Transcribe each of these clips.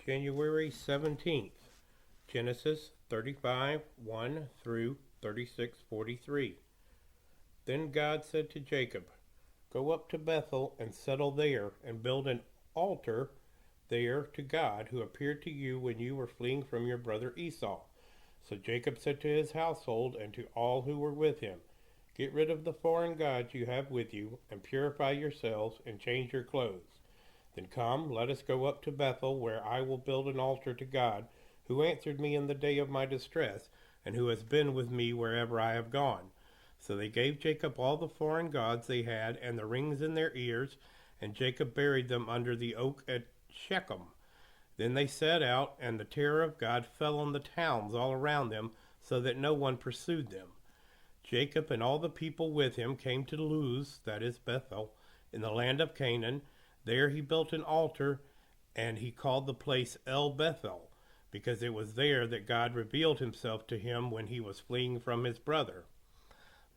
January 17th, Genesis 35, 1 through 36:43. Then God said to Jacob, "Go up to Bethel and settle there, and build an altar there to God, who appeared to you when you were fleeing from your brother Esau." So Jacob said to his household and to all who were with him, "Get rid of the foreign gods you have with you, and purify yourselves, and change your clothes. Then come, let us go up to Bethel, where I will build an altar to God, who answered me in the day of my distress, and who has been with me wherever I have gone." So they gave Jacob all the foreign gods they had, and the rings in their ears, and Jacob buried them under the oak at Shechem. Then they set out, and the terror of God fell on the towns all around them, so that no one pursued them. Jacob and all the people with him came to Luz, that is Bethel, in the land of Canaan. There he built an altar, and he called the place El Bethel, because it was there that God revealed himself to him when he was fleeing from his brother.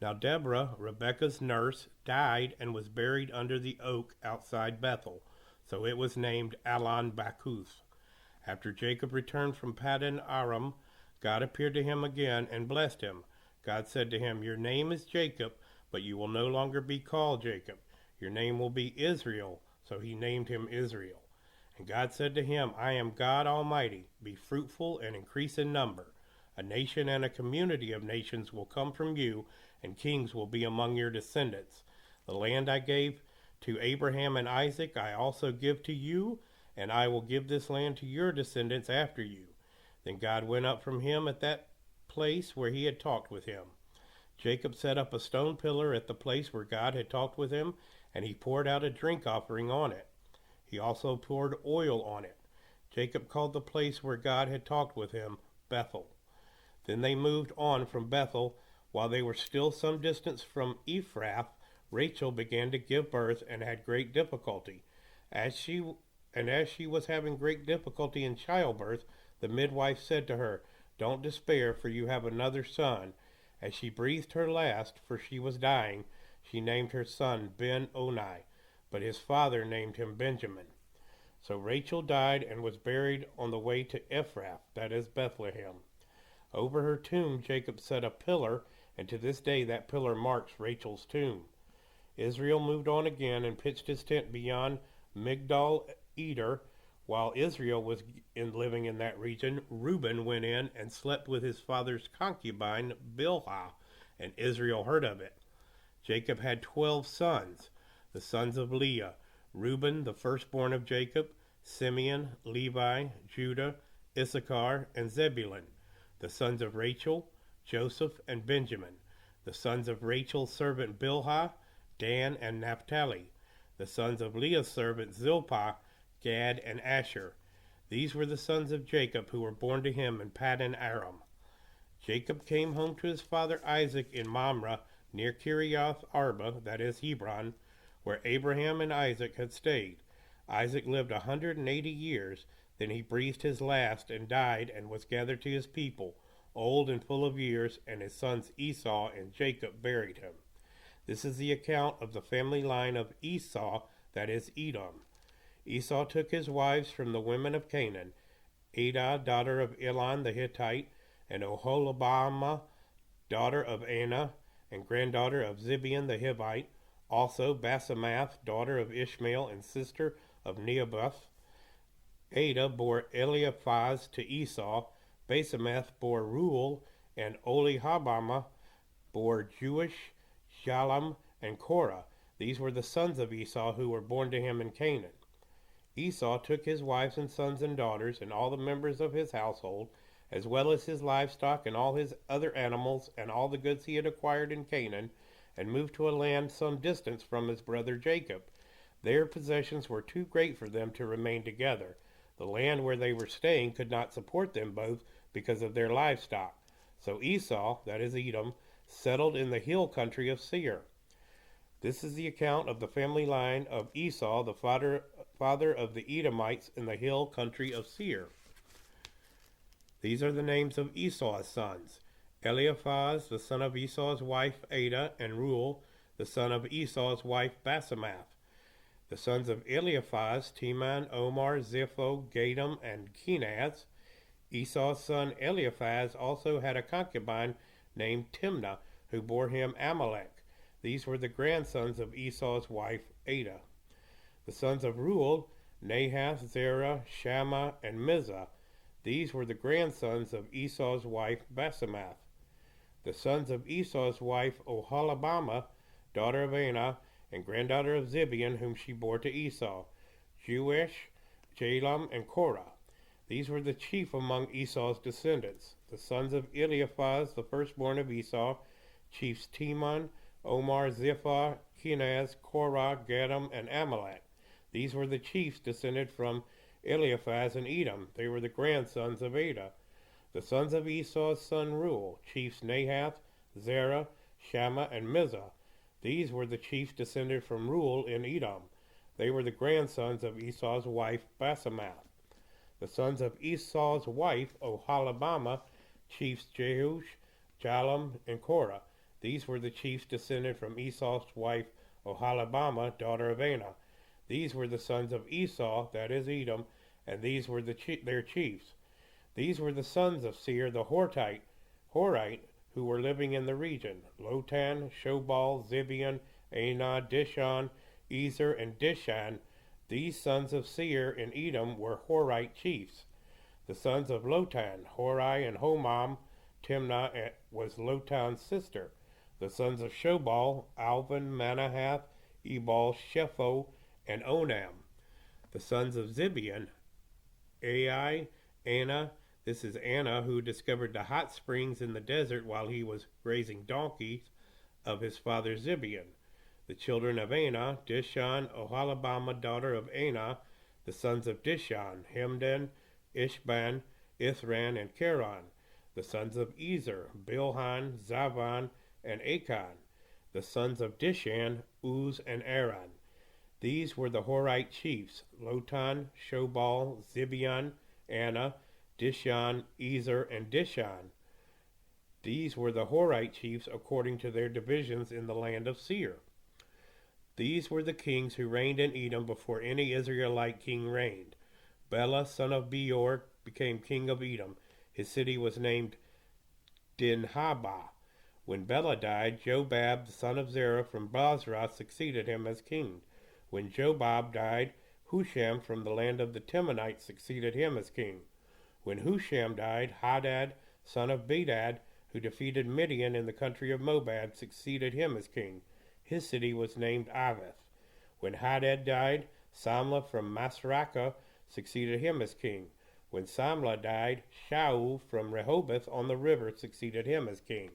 Now Deborah, Rebekah's nurse, died and was buried under the oak outside Bethel, so it was named Allon Bakuth. After Jacob returned from Paddan Aram, God appeared to him again and blessed him. God said to him, "Your name is Jacob, but you will no longer be called Jacob. Your name will be Israel." So he named him Israel. And God said to him, "I am God Almighty. Be fruitful and increase in number. A nation and a community of nations will come from you, and kings will be among your descendants. The land I gave to Abraham and Isaac I also give to you, and I will give this land to your descendants after you." Then God went up from him at that place where he had talked with him. Jacob set up a stone pillar at the place where God had talked with him, and he poured out a drink offering on it. He also poured oil on it. Jacob called the place where God had talked with him Bethel. Then they moved on from Bethel. While they were still some distance from Ephrath, Rachel began to give birth and had great difficulty. As she was having great difficulty in childbirth, the midwife said to her, "Don't despair, for you have another son." As she breathed her last, for she was dying, she named her son Ben-Oni, but his father named him Benjamin. So Rachel died and was buried on the way to Ephrath, that is Bethlehem. Over her tomb Jacob set a pillar, and to this day that pillar marks Rachel's tomb. Israel moved on again and pitched his tent beyond Migdal Eder. While Israel was living in that region, Reuben went in and slept with his father's concubine Bilhah, and Israel heard of it. Jacob had 12 sons, the sons of Leah: Reuben, the firstborn of Jacob; Simeon, Levi, Judah, Issachar, and Zebulun. The sons of Rachel: Joseph and Benjamin. The sons of Rachel's servant Bilhah: Dan and Naphtali. The sons of Leah's servant Zilpah: Gad and Asher. These were the sons of Jacob who were born to him in Paddan Aram. Jacob came home to his father Isaac in Mamre, near Kiriath Arba, that is Hebron, where Abraham and Isaac had stayed. Isaac lived 180 years. Then he breathed his last and died, and was gathered to his people, old and full of years, and his sons Esau and Jacob buried him. This is the account of the family line of Esau, that is Edom. Esau took his wives from the women of Canaan: Adah, daughter of Elon the Hittite, and Oholibamah, daughter of Anah, and granddaughter of Zibeon the Hivite; also Basemath, daughter of Ishmael and sister of Nebaioth. Adah bore Eliphaz to Esau. Basemath bore Reuel, and Olihabamah bore Jeush, Shalom, and Korah. These were the sons of Esau who were born to him in Canaan. Esau took his wives and sons and daughters, and all the members of his household, as well as his livestock and all his other animals, and all the goods he had acquired in Canaan, and moved to a land some distance from his brother Jacob. Their possessions were too great for them to remain together. The land where they were staying could not support them both because of their livestock. So Esau, that is Edom, settled in the hill country of Seir. This is the account of the family line of Esau, the father of the Edomites in the hill country of Seir. These are the names of Esau's sons: Eliphaz, the son of Esau's wife Adah, and Reuel, the son of Esau's wife Basemath. The sons of Eliphaz, Teman, Omar, Zipho, Gatam, and Kenaz. Esau's son Eliphaz also had a concubine named Timnah, who bore him Amalek. These were the grandsons of Esau's wife Adah. The sons of Reuel, Nahath, Zerah, Shammah, and Mizah. These were the grandsons of Esau's wife Basemath. The sons of Esau's wife Oholibamah, daughter of Anah, and granddaughter of Zibeon, whom she bore to Esau, Jeush, Jalam, and Korah. These were the chief among Esau's descendants. The sons of Eliphaz, the firstborn of Esau, chiefs Teman, Omar, Zipha, Kenaz, Korah, Gatam, and Amalek. These were the chiefs descended from Eliphaz and Edom. They were the grandsons of Adah. The sons of Esau's son Reuel, chiefs Nahath, Zerah, Shammah, and Mizah. These were the chiefs descended from Reuel in Edom. They were the grandsons of Esau's wife Basemath. The sons of Esau's wife Oholibamah, chiefs Jeush, Jalam, and Korah. These were the chiefs descended from Esau's wife Oholibamah, daughter of Anah. These were the sons of Esau, that is Edom, and these were their chiefs. These were the sons of Seir the Horite, who were living in the region: Lotan, Shobal, Zibeon, Anah, Dishon, Ezer, and Dishan. These sons of Seir in Edom were Horite chiefs. The sons of Lotan, Hori and Homam. Timnah was Lotan's sister. The sons of Shobal, Alvan, Manahath, Ebal, Shepho, and Onam. The sons of Zibeon, Ai, Anah. This is Anah, who discovered the hot springs in the desert while he was grazing donkeys of his father Zibeon. The children of Anah, Dishon, Oholibamah, daughter of Anah. The sons of Dishon, Hemdan, Ishban, Ithran, and Cheran. The sons of Ezer, Bilhan, Zavan, and Achan. The sons of Dishan, Uz, and Aran. These were the Horite chiefs: Lotan, Shobal, Zibeon, Anah, Dishon, Ezer, and Dishan. These were the Horite chiefs according to their divisions in the land of Seir. These were the kings who reigned in Edom before any Israelite king reigned. Bela, son of Beor, became king of Edom. His city was named Dinhabah. When Bela died, Jobab, the son of Zerah from Basra, succeeded him as king. When Jobab died, Husham from the land of the Temanites succeeded him as king. When Husham died, Hadad, son of Bedad, who defeated Midian in the country of Moab, succeeded him as king. His city was named Avith. When Hadad died, Samlah from Masrekah succeeded him as king. When Samlah died, Shaul from Rehoboth on the river succeeded him as king.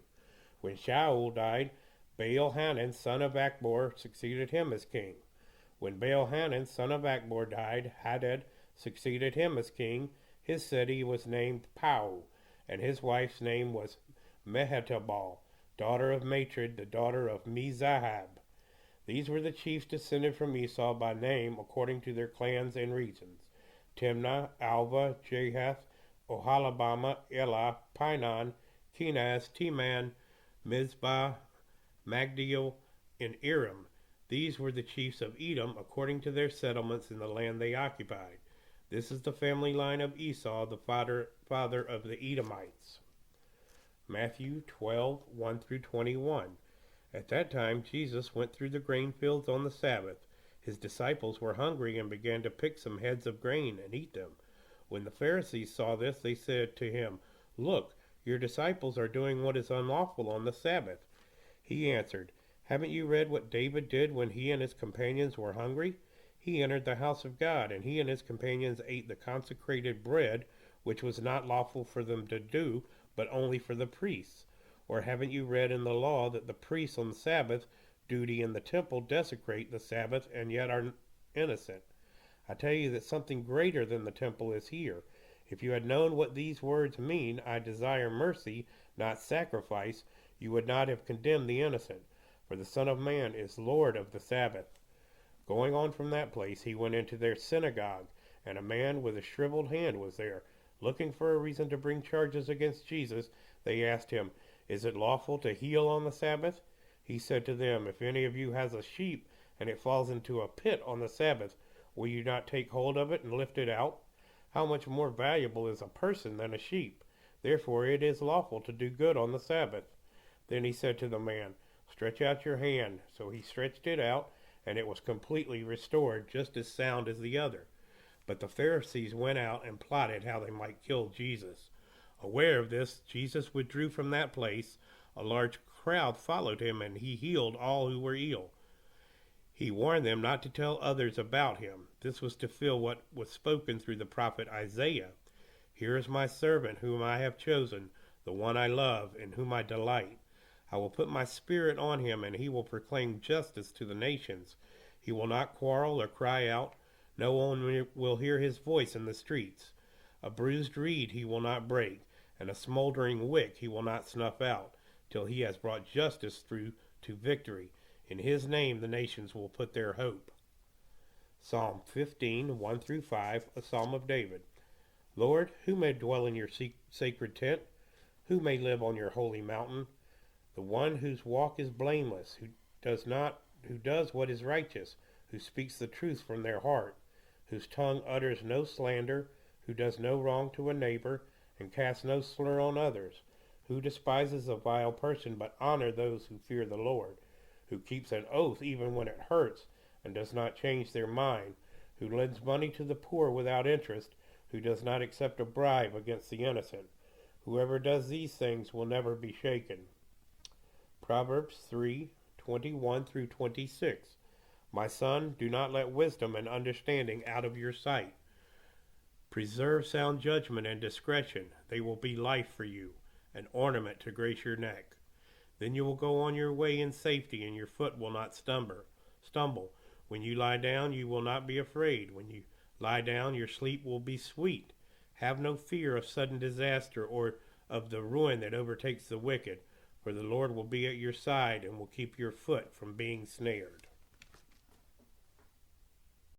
When Shaul died, Baal-Hanan, son of Akbor, succeeded him as king. When Baal-Hanan, son of Akbor, died, Hadad succeeded him as king. His city was named Pau, and his wife's name was Mehetabel, daughter of Matred, the daughter of Mezahab. These were the chiefs descended from Esau by name according to their clans and regions: Timnah, Alva, Jahath, Oholibamah, Elah, Pinon, Kenaz, Teman, Mizpah, Magdiel, and Iram. These were the chiefs of Edom according to their settlements in the land they occupied. This is the family line of Esau, the father of the Edomites. Matthew 12:1-21. At that time Jesus went through the grain fields on the Sabbath. His disciples were hungry and began to pick some heads of grain and eat them. When the Pharisees saw this, they said to him, "Look, your disciples are doing what is unlawful on the Sabbath." He answered, "Haven't you read what David did when he and his companions were hungry? He entered the house of God, and he and his companions ate the consecrated bread, which was not lawful for them to do, but only for the priests. Or haven't you read in the law that the priests on the Sabbath duty in the temple desecrate the Sabbath and yet are innocent? I tell you that something greater than the temple is here. If you had known what these words mean, 'I desire mercy, not sacrifice,' you would not have condemned the innocent. For the Son of Man is Lord of the Sabbath." Going on from that place, he went into their synagogue, and a man with a shriveled hand was there. Looking for a reason to bring charges against Jesus, they asked him, "Is it lawful to heal on the Sabbath?" He said to them, "If any of you has a sheep and it falls into a pit on the Sabbath, will you not take hold of it and lift it out? How much more valuable is a person than a sheep? Therefore it is lawful to do good on the Sabbath. Then he said to the man, Stretch out your hand. So he stretched it out, and it was completely restored, just as sound as the other. But the Pharisees went out and plotted how they might kill Jesus. Aware of this, Jesus withdrew from that place. A large crowd followed him, and he healed all who were ill. He warned them not to tell others about him. This was to fulfill what was spoken through the prophet Isaiah. Here is my servant whom I have chosen, the one I love, in whom I delight. I will put my spirit on him, and he will proclaim justice to the nations. He will not quarrel or cry out. No one will hear his voice in the streets. A bruised reed he will not break, and a smoldering wick he will not snuff out, till he has brought justice through to victory. In his name the nations will put their hope. Psalm 15, 1 through 5, a psalm of David. Lord, who may dwell in your sacred tent? Who may live on your holy mountain? The one whose walk is blameless, who does what is righteous, who speaks the truth from their heart, whose tongue utters no slander, who does no wrong to a neighbor, and casts no slur on others, who despises a vile person, but honors those who fear the Lord, who keeps an oath even when it hurts, and does not change their mind, who lends money to the poor without interest, who does not accept a bribe against the innocent. Whoever does these things will never be shaken. Proverbs 3:21 through 26. My son, do not let wisdom and understanding out of your sight. Preserve sound judgment and discretion. They will be life for you, an ornament to grace your neck. Then you will go on your way in safety, and your foot will not stumble. When you lie down, you will not be afraid. When you lie down, your sleep will be sweet. Have no fear of sudden disaster or of the ruin that overtakes the wicked, for the Lord will be at your side and will keep your foot from being snared.